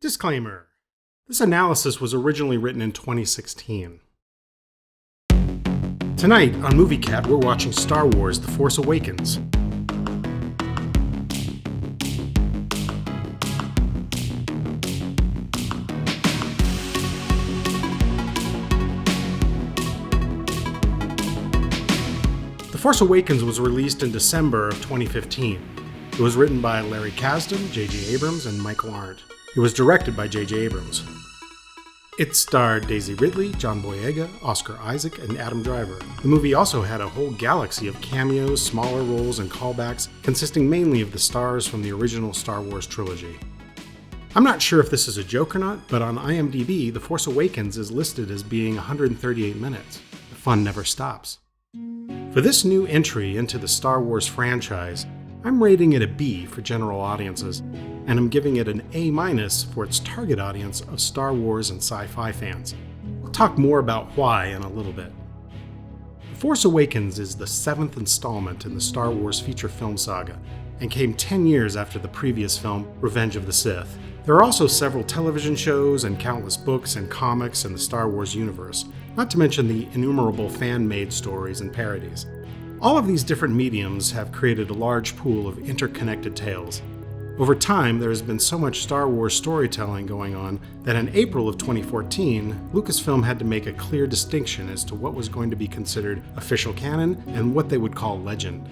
Disclaimer. This analysis was originally written in 2016. Tonight on Movie Cat, we're watching Star Wars: The Force Awakens. The Force Awakens was released in December of 2015. It was written by Larry Kasdan, J.J. Abrams, and Michael Arndt. It was directed by J.J. Abrams. It starred Daisy Ridley, John Boyega, Oscar Isaac, and Adam Driver. The movie also had a whole galaxy of cameos, smaller roles, and callbacks, consisting mainly of the stars from the original Star Wars trilogy. I'm not sure if this is a joke or not, but on IMDb, The Force Awakens is listed as being 138 minutes. The fun never stops. For this new entry into the Star Wars franchise, I'm rating it a B for general audiences, and I'm giving it an A- for its target audience of Star Wars and sci-fi fans. We'll talk more about why in a little bit. The Force Awakens is the 7th installment in the Star Wars feature film saga, and came 10 years after the previous film, Revenge of the Sith. There are also several television shows and countless books and comics in the Star Wars universe, not to mention the innumerable fan-made stories and parodies. All of these different mediums have created a large pool of interconnected tales. Over time, there has been so much Star Wars storytelling going on that in April of 2014, Lucasfilm had to make a clear distinction as to what was going to be considered official canon and what they would call legend.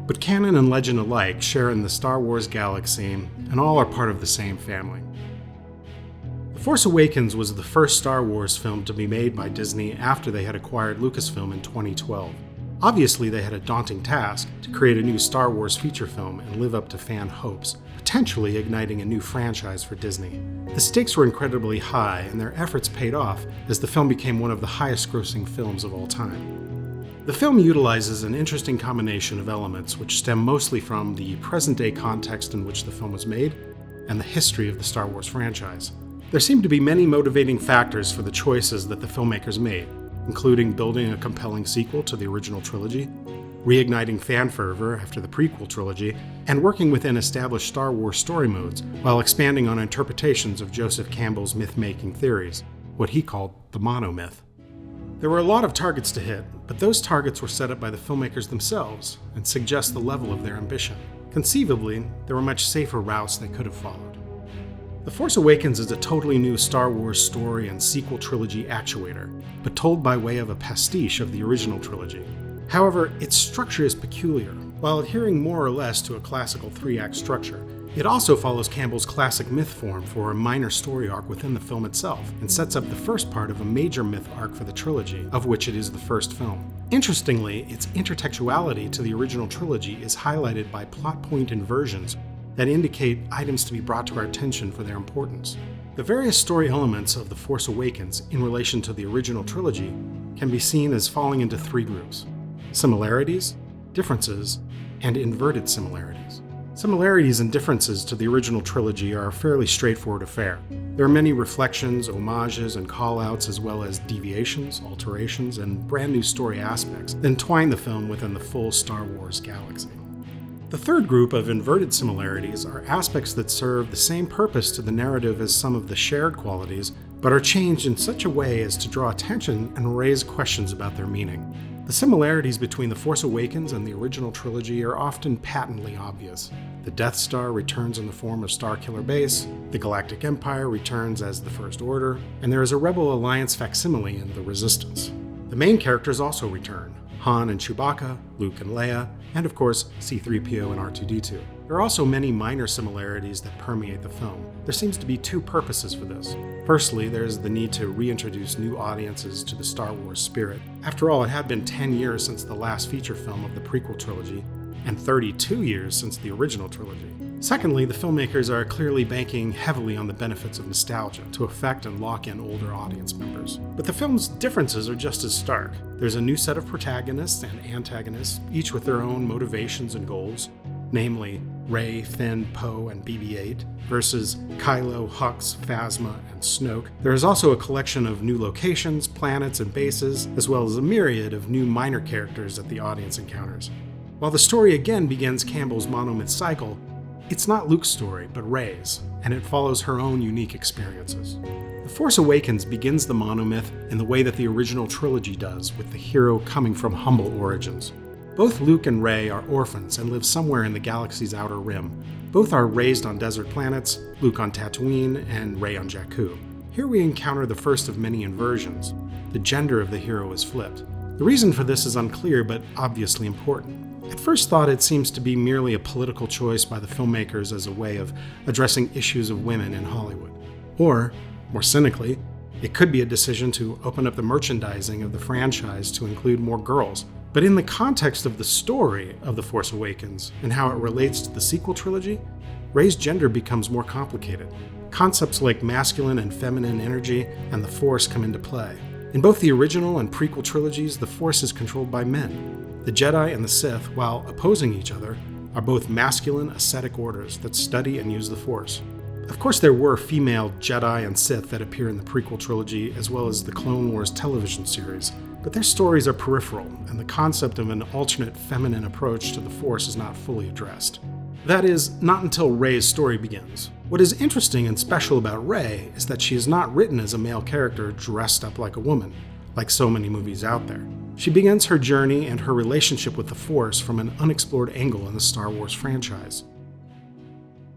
But canon and legend alike share in the Star Wars galaxy, and all are part of the same family. The Force Awakens was the first Star Wars film to be made by Disney after they had acquired Lucasfilm in 2012. Obviously, they had a daunting task to create a new Star Wars feature film and live up to fan hopes, potentially igniting a new franchise for Disney. The stakes were incredibly high, and their efforts paid off as the film became one of the highest-grossing films of all time. The film utilizes an interesting combination of elements which stem mostly from the present-day context in which the film was made and the history of the Star Wars franchise. There seem to be many motivating factors for the choices that the filmmakers made, including building a compelling sequel to the original trilogy, reigniting fan fervor after the prequel trilogy, and working within established Star Wars story modes while expanding on interpretations of Joseph Campbell's myth-making theories, what he called the monomyth. There were a lot of targets to hit, but those targets were set up by the filmmakers themselves and suggest the level of their ambition. Conceivably, there were much safer routes they could have followed. The Force Awakens is a totally new Star Wars story and sequel trilogy actuator, but told by way of a pastiche of the original trilogy. However, its structure is peculiar. While adhering more or less to a classical 3-act structure, it also follows Campbell's classic myth form for a minor story arc within the film itself, and sets up the first part of a major myth arc for the trilogy, of which it is the first film. Interestingly, its intertextuality to the original trilogy is highlighted by plot point inversions that indicate items to be brought to our attention for their importance. The various story elements of The Force Awakens in relation to the original trilogy can be seen as falling into 3 groups: similarities, differences, and inverted similarities. Similarities and differences to the original trilogy are a fairly straightforward affair. There are many reflections, homages, and call-outs, as well as deviations, alterations, and brand new story aspects that entwine the film within the full Star Wars galaxy. The third group of inverted similarities are aspects that serve the same purpose to the narrative as some of the shared qualities, but are changed in such a way as to draw attention and raise questions about their meaning. The similarities between The Force Awakens and the original trilogy are often patently obvious. The Death Star returns in the form of Starkiller Base, the Galactic Empire returns as the First Order, and there is a Rebel Alliance facsimile in the Resistance. The main characters also return: Han and Chewbacca, Luke and Leia, and of course C-3PO and R2-D2. There are also many minor similarities that permeate the film. There seems to be 2 purposes for this. Firstly, there's the need to reintroduce new audiences to the Star Wars spirit. After all, it had been 10 years since the last feature film of the prequel trilogy, and 32 years since the original trilogy. Secondly, the filmmakers are clearly banking heavily on the benefits of nostalgia to affect and lock in older audience members. But the film's differences are just as stark. There's a new set of protagonists and antagonists, each with their own motivations and goals, namely Rey, Finn, Poe, and BB-8, versus Kylo, Hux, Phasma, and Snoke. There is also a collection of new locations, planets, and bases, as well as a myriad of new minor characters that the audience encounters. While the story again begins Campbell's monomyth cycle, It's not Luke's story, but Rey's, and it follows her own unique experiences. The Force Awakens begins the monomyth in the way that the original trilogy does, with the hero coming from humble origins. Both Luke and Rey are orphans and live somewhere in the galaxy's outer rim. Both are raised on desert planets, Luke on Tatooine and Rey on Jakku. Here we encounter the first of many inversions. The gender of the hero is flipped. The reason for this is unclear, but obviously important. At first thought, it seems to be merely a political choice by the filmmakers as a way of addressing issues of women in Hollywood. Or, more cynically, it could be a decision to open up the merchandising of the franchise to include more girls. But in the context of the story of The Force Awakens and how it relates to the sequel trilogy, Rey's gender becomes more complicated. Concepts like masculine and feminine energy and the Force come into play. In both the original and prequel trilogies, the Force is controlled by men. The Jedi and the Sith, while opposing each other, are both masculine, ascetic orders that study and use the Force. Of course, there were female Jedi and Sith that appear in the prequel trilogy, as well as the Clone Wars television series, but their stories are peripheral, and the concept of an alternate feminine approach to the Force is not fully addressed. That is, not until Rey's story begins. What is interesting and special about Rey is that she is not written as a male character dressed up like a woman, like so many movies out there. She begins her journey and her relationship with the Force from an unexplored angle in the Star Wars franchise.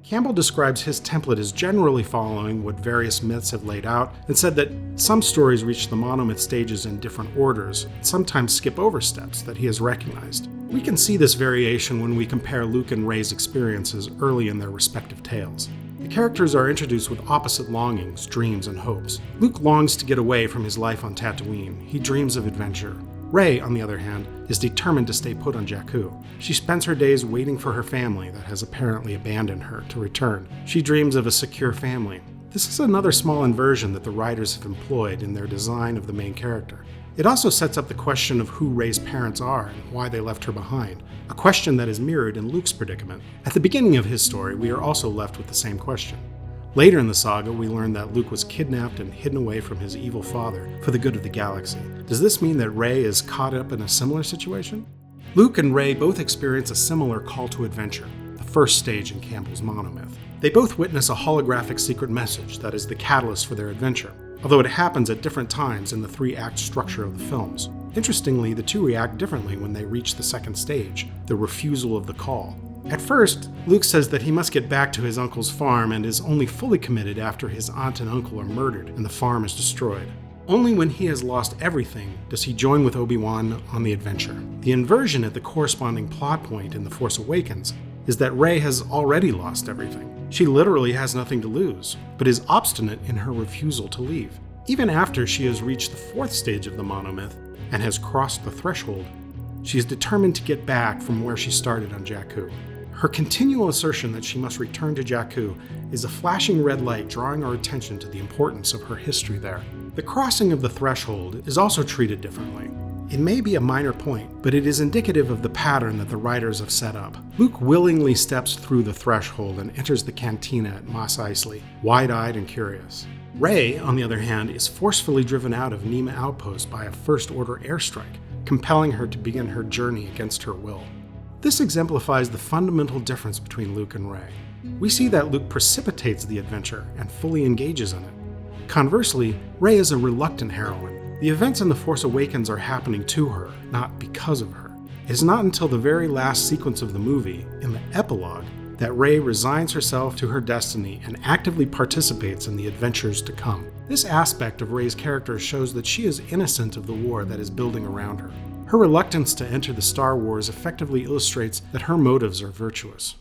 Campbell describes his template as generally following what various myths have laid out, and said that some stories reach the monomyth stages in different orders, and sometimes skip over steps that he has recognized. We can see this variation when we compare Luke and Rey's experiences early in their respective tales. The characters are introduced with opposite longings, dreams, and hopes. Luke longs to get away from his life on Tatooine. He dreams of adventure. Rey, on the other hand, is determined to stay put on Jakku. She spends her days waiting for her family that has apparently abandoned her to return. She dreams of a secure family. This is another small inversion that the writers have employed in their design of the main character. It also sets up the question of who Rey's parents are and why they left her behind, a question that is mirrored in Luke's predicament. At the beginning of his story, we are also left with the same question. Later in the saga, we learn that Luke was kidnapped and hidden away from his evil father for the good of the galaxy. Does this mean that Rey is caught up in a similar situation? Luke and Rey both experience a similar call to adventure, the first stage in Campbell's monomyth. They both witness a holographic secret message that is the catalyst for their adventure, although it happens at different times in the three-act structure of the films. Interestingly, the two react differently when they reach the second stage, the refusal of the call. At first, Luke says that he must get back to his uncle's farm and is only fully committed after his aunt and uncle are murdered and the farm is destroyed. Only when he has lost everything does he join with Obi-Wan on the adventure. The inversion at the corresponding plot point in The Force Awakens is that Rey has already lost everything. She literally has nothing to lose, but is obstinate in her refusal to leave. Even after she has reached the fourth stage of the monomyth and has crossed the threshold, she is determined to get back from where she started on Jakku. Her continual assertion that she must return to Jakku is a flashing red light drawing our attention to the importance of her history there. The crossing of the threshold is also treated differently. It may be a minor point, but it is indicative of the pattern that the writers have set up. Luke willingly steps through the threshold and enters the cantina at Mos Eisley, wide-eyed and curious. Rey, on the other hand, is forcefully driven out of Nema Outpost by a First Order airstrike, compelling her to begin her journey against her will. This exemplifies the fundamental difference between Luke and Rey. We see that Luke precipitates the adventure and fully engages in it. Conversely, Rey is a reluctant heroine. The events in The Force Awakens are happening to her, not because of her. It is not until the very last sequence of the movie, in the epilogue, that Rey resigns herself to her destiny and actively participates in the adventures to come. This aspect of Rey's character shows that she is innocent of the war that is building around her. Her reluctance to enter the Star Wars effectively illustrates that her motives are virtuous.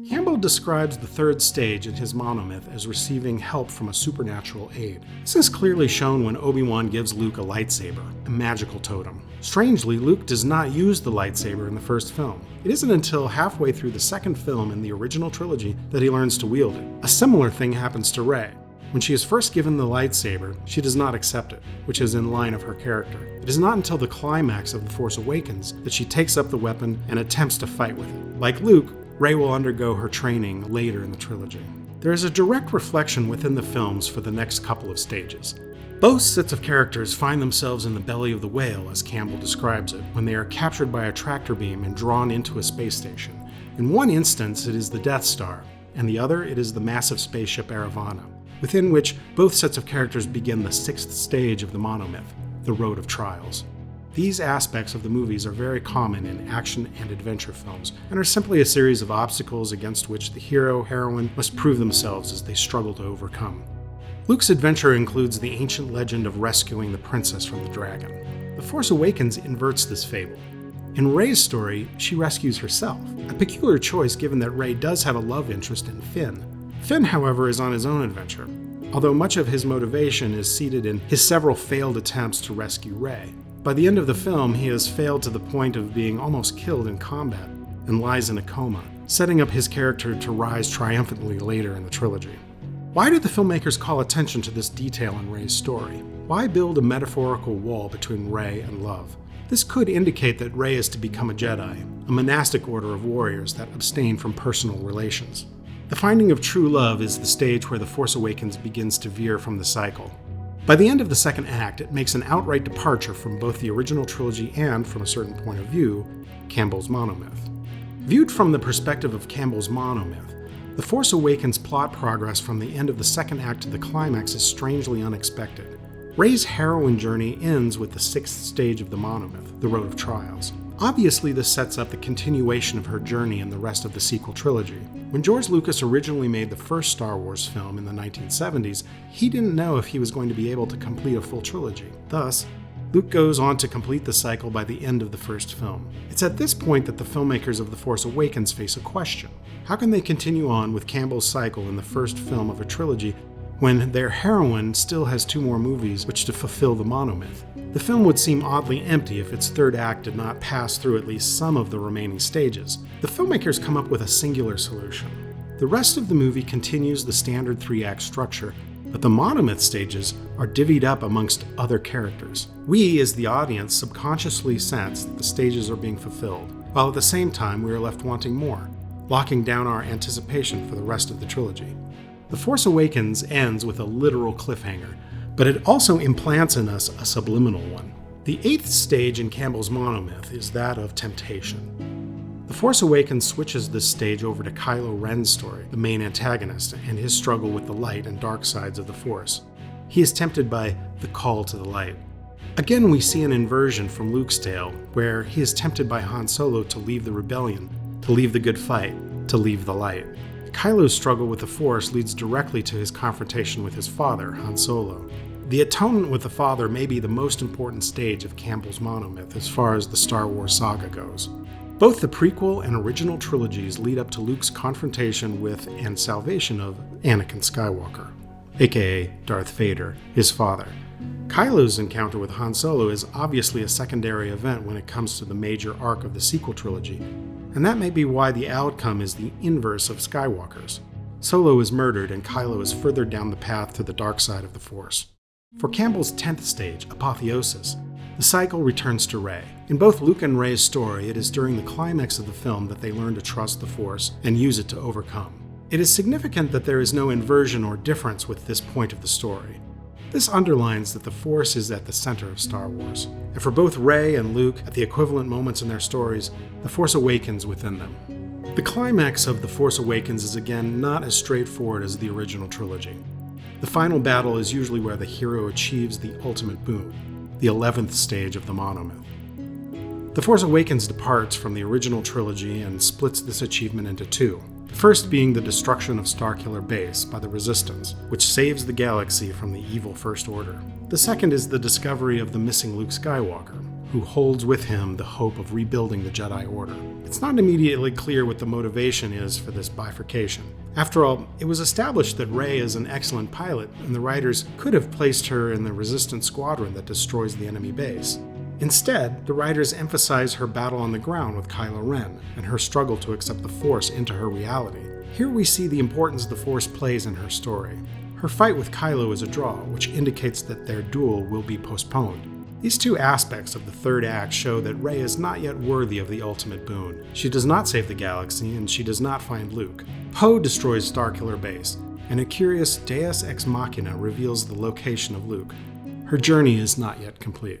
Campbell describes the third stage in his monomyth as receiving help from a supernatural aid. This is clearly shown when Obi-Wan gives Luke a lightsaber, a magical totem. Strangely, Luke does not use the lightsaber in the first film. It isn't until halfway through the second film in the original trilogy that he learns to wield it. A similar thing happens to Rey. When she is first given the lightsaber, she does not accept it, which is in line of her character. It is not until the climax of The Force Awakens that she takes up the weapon and attempts to fight with it. Like Luke, Rey will undergo her training later in the trilogy. There is a direct reflection within the films for the next couple of stages. Both sets of characters find themselves in the belly of the whale, as Campbell describes it, when they are captured by a tractor beam and drawn into a space station. In one instance, it is the Death Star, and the other, it is the massive spaceship Eravana, within which both sets of characters begin the sixth stage of the monomyth, the Road of Trials. These aspects of the movies are very common in action and adventure films, and are simply a series of obstacles against which the hero/heroine must prove themselves as they struggle to overcome. Luke's adventure includes the ancient legend of rescuing the princess from the dragon. The Force Awakens inverts this fable. In Rey's story, she rescues herself, a peculiar choice given that Rey does have a love interest in Finn. Finn, however, is on his own adventure, although much of his motivation is seated in his several failed attempts to rescue Rey. By the end of the film, he has failed to the point of being almost killed in combat and lies in a coma, setting up his character to rise triumphantly later in the trilogy. Why did the filmmakers call attention to this detail in Rey's story? Why build a metaphorical wall between Rey and love? This could indicate that Rey is to become a Jedi, a monastic order of warriors that abstain from personal relations. The finding of true love is the stage where The Force Awakens begins to veer from the cycle. By the end of the second act, it makes an outright departure from both the original trilogy and, from a certain point of view, Campbell's monomyth. Viewed from the perspective of Campbell's monomyth, The Force Awakens' plot progress from the end of the second act to the climax is strangely unexpected. Rey's heroine journey ends with the sixth stage of the monomyth, the Road of Trials. Obviously, this sets up the continuation of her journey in the rest of the sequel trilogy. When George Lucas originally made the first Star Wars film in the 1970s, he didn't know if he was going to be able to complete a full trilogy. Thus, Luke goes on to complete the cycle by the end of the first film. It's at this point that the filmmakers of The Force Awakens face a question. How can they continue on with Campbell's cycle in the first film of a trilogy when their heroine still has two more movies which to fulfill the monomyth? The film would seem oddly empty if its third act did not pass through at least some of the remaining stages. The filmmakers come up with a singular solution. The rest of the movie continues the standard three-act structure, but the monomyth stages are divvied up amongst other characters. We, as the audience, subconsciously sense that the stages are being fulfilled, while at the same time we are left wanting more, locking down our anticipation for the rest of the trilogy. The Force Awakens ends with a literal cliffhanger, but it also implants in us a subliminal one. The eighth stage in Campbell's monomyth is that of temptation. The Force Awakens switches this stage over to Kylo Ren's story, the main antagonist, and his struggle with the light and dark sides of the Force. He is tempted by the call to the light. Again, we see an inversion from Luke's tale, where he is tempted by Han Solo to leave the rebellion, to leave the good fight, to leave the light. Kylo's struggle with the Force leads directly to his confrontation with his father, Han Solo. The atonement with the father may be the most important stage of Campbell's monomyth as far as the Star Wars saga goes. Both the prequel and original trilogies lead up to Luke's confrontation with and salvation of Anakin Skywalker, aka Darth Vader, his father. Kylo's encounter with Han Solo is obviously a secondary event when it comes to the major arc of the sequel trilogy, and that may be why the outcome is the inverse of Skywalker's. Solo is murdered and Kylo is further down the path to the dark side of the Force. For Campbell's 10th stage, Apotheosis, the cycle returns to Rey. In both Luke and Rey's story, it is during the climax of the film that they learn to trust the Force and use it to overcome. It is significant that there is no inversion or difference with this point of the story. This underlines that the Force is at the center of Star Wars, and for both Rey and Luke, at the equivalent moments in their stories, the Force awakens within them. The climax of The Force Awakens is again not as straightforward as the original trilogy. The final battle is usually where the hero achieves the ultimate boon, the 11th stage of the monomyth. The Force Awakens departs from the original trilogy and splits this achievement into two. The first being the destruction of Starkiller Base by the Resistance, which saves the galaxy from the evil First Order. The second is the discovery of the missing Luke Skywalker, who holds with him the hope of rebuilding the Jedi Order. It's not immediately clear what the motivation is for this bifurcation. After all, it was established that Rey is an excellent pilot, and the writers could have placed her in the Resistance squadron that destroys the enemy base. Instead, the writers emphasize her battle on the ground with Kylo Ren, and her struggle to accept the Force into her reality. Here we see the importance the Force plays in her story. Her fight with Kylo is a draw, which indicates that their duel will be postponed. These two aspects of the third act show that Rey is not yet worthy of the ultimate boon. She does not save the galaxy, and she does not find Luke. Poe destroys Starkiller Base, and a curious Deus Ex Machina reveals the location of Luke. Her journey is not yet complete.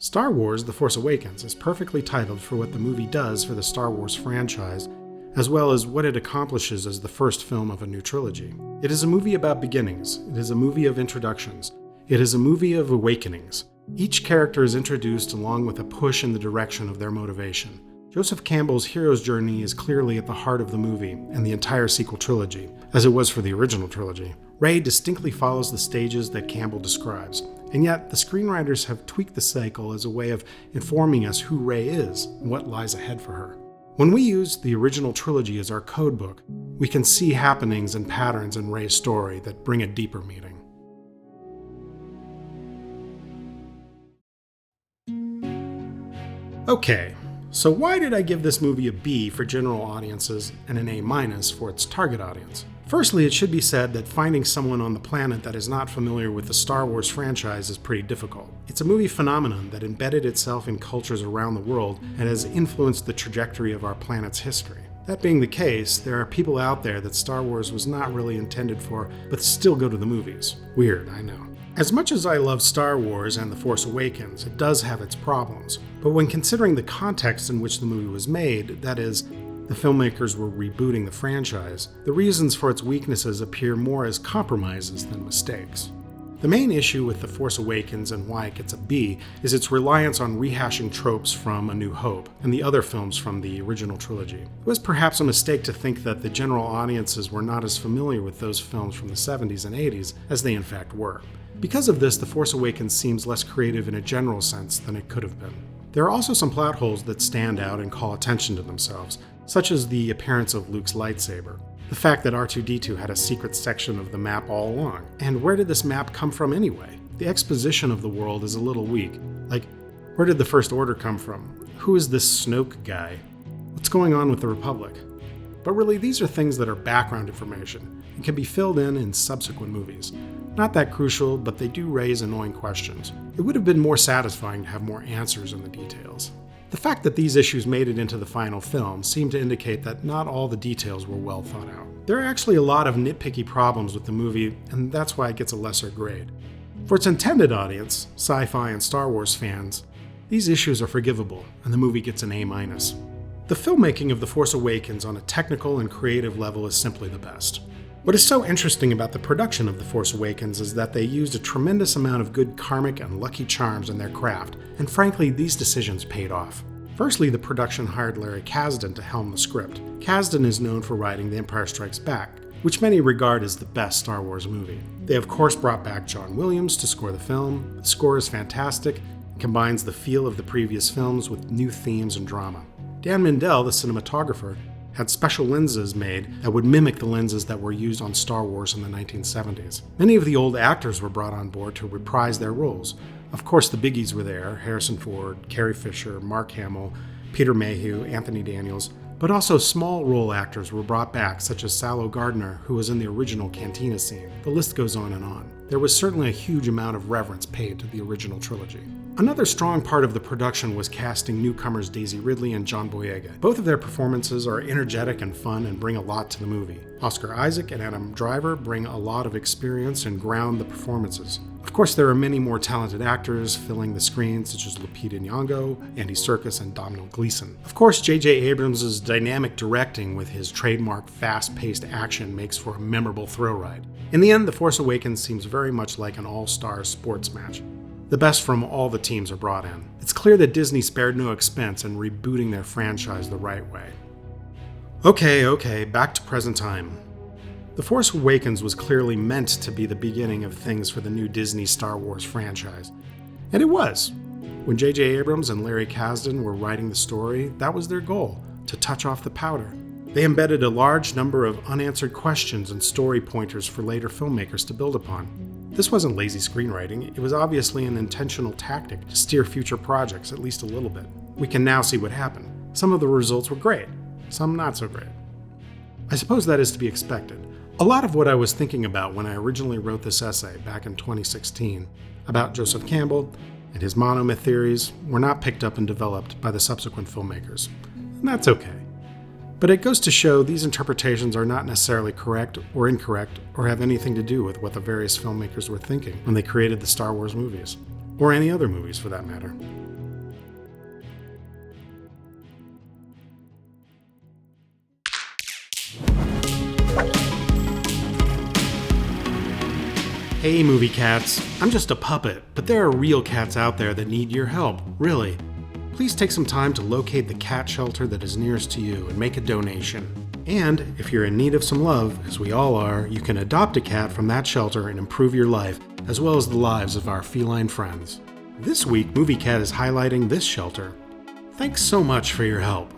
Star Wars: The Force Awakens is perfectly titled for what the movie does for the Star Wars franchise, as well as what it accomplishes as the first film of a new trilogy. It is a movie about beginnings. It is a movie of introductions. It is a movie of awakenings. Each character is introduced along with a push in the direction of their motivation. Joseph Campbell's hero's journey is clearly at the heart of the movie and the entire sequel trilogy, as it was for the original trilogy. Rey distinctly follows the stages that Campbell describes, and yet the screenwriters have tweaked the cycle as a way of informing us who Rey is and what lies ahead for her. When we use the original trilogy as our codebook, we can see happenings and patterns in Rey's story that bring a deeper meaning. Okay, so why did I give this movie a B for general audiences and an A- for its target audience? Firstly, it should be said that finding someone on the planet that is not familiar with the Star Wars franchise is pretty difficult. It's a movie phenomenon that embedded itself in cultures around the world and has influenced the trajectory of our planet's history. That being the case, there are people out there that Star Wars was not really intended for, but still go to the movies. Weird, I know. As much as I love Star Wars and The Force Awakens, it does have its problems. But when considering the context in which the movie was made, that is, the filmmakers were rebooting the franchise, the reasons for its weaknesses appear more as compromises than mistakes. The main issue with The Force Awakens and why it gets a B is its reliance on rehashing tropes from A New Hope and the other films from the original trilogy. It was perhaps a mistake to think that the general audiences were not as familiar with those films from the 70s and 80s as they in fact were. Because of this, The Force Awakens seems less creative in a general sense than it could have been. There are also some plot holes that stand out and call attention to themselves, such as the appearance of Luke's lightsaber, the fact that R2-D2 had a secret section of the map all along, and where did this map come from anyway? The exposition of the world is a little weak, like, where did the First Order come from? Who is this Snoke guy? What's going on with the Republic? But really, these are things that are background information and can be filled in subsequent movies. Not that crucial, but they do raise annoying questions. It would have been more satisfying to have more answers in the details. The fact that these issues made it into the final film seemed to indicate that not all the details were well thought out. There are actually a lot of nitpicky problems with the movie, and that's why it gets a lesser grade. For its intended audience, sci-fi and Star Wars fans, these issues are forgivable, and the movie gets an A-. The filmmaking of The Force Awakens on a technical and creative level is simply the best. What is so interesting about the production of The Force Awakens is that they used a tremendous amount of good karmic and lucky charms in their craft, and frankly, these decisions paid off. Firstly, the production hired Larry Kasdan to helm the script. Kasdan is known for writing The Empire Strikes Back, which many regard as the best Star Wars movie. They of course brought back John Williams to score the film. The score is fantastic and combines the feel of the previous films with new themes and drama. Dan Mindell, the cinematographer, had special lenses made that would mimic the lenses that were used on Star Wars in the 1970s. Many of the old actors were brought on board to reprise their roles. Of course, the biggies were there: Harrison Ford, Carrie Fisher, Mark Hamill, Peter Mayhew, Anthony Daniels, but also small role actors were brought back, such as Sallow Gardner, who was in the original Cantina scene. The list goes on and on. There was certainly a huge amount of reverence paid to the original trilogy. Another strong part of the production was casting newcomers Daisy Ridley and John Boyega. Both of their performances are energetic and fun and bring a lot to the movie. Oscar Isaac and Adam Driver bring a lot of experience and ground the performances. Of course, there are many more talented actors filling the screen, such as Lupita Nyong'o, Andy Serkis, and Domhnall Gleeson. Of course, J.J. Abrams' dynamic directing with his trademark fast-paced action makes for a memorable thrill ride. In the end, The Force Awakens seems very much like an all-star sports match. The best from all the teams are brought in. It's clear that Disney spared no expense in rebooting their franchise the right way. Okay, back to present time. The Force Awakens was clearly meant to be the beginning of things for the new Disney Star Wars franchise. And it was. When J.J. Abrams and Larry Kasdan were writing the story, that was their goal, to touch off the powder. They embedded a large number of unanswered questions and story pointers for later filmmakers to build upon. This wasn't lazy screenwriting, it was obviously an intentional tactic to steer future projects at least a little bit. We can now see what happened. Some of the results were great, some not so great. I suppose that is to be expected. A lot of what I was thinking about when I originally wrote this essay back in 2016 about Joseph Campbell and his monomyth theories were not picked up and developed by the subsequent filmmakers. And that's okay. But it goes to show these interpretations are not necessarily correct or incorrect or have anything to do with what the various filmmakers were thinking when they created the Star Wars movies, or any other movies for that matter. Hey movie cats, I'm just a puppet, but there are real cats out there that need your help, really. Please take some time to locate the cat shelter that is nearest to you and make a donation. And if you're in need of some love, as we all are, you can adopt a cat from that shelter and improve your life, as well as the lives of our feline friends. This week, Movie Cat is highlighting this shelter. Thanks so much for your help.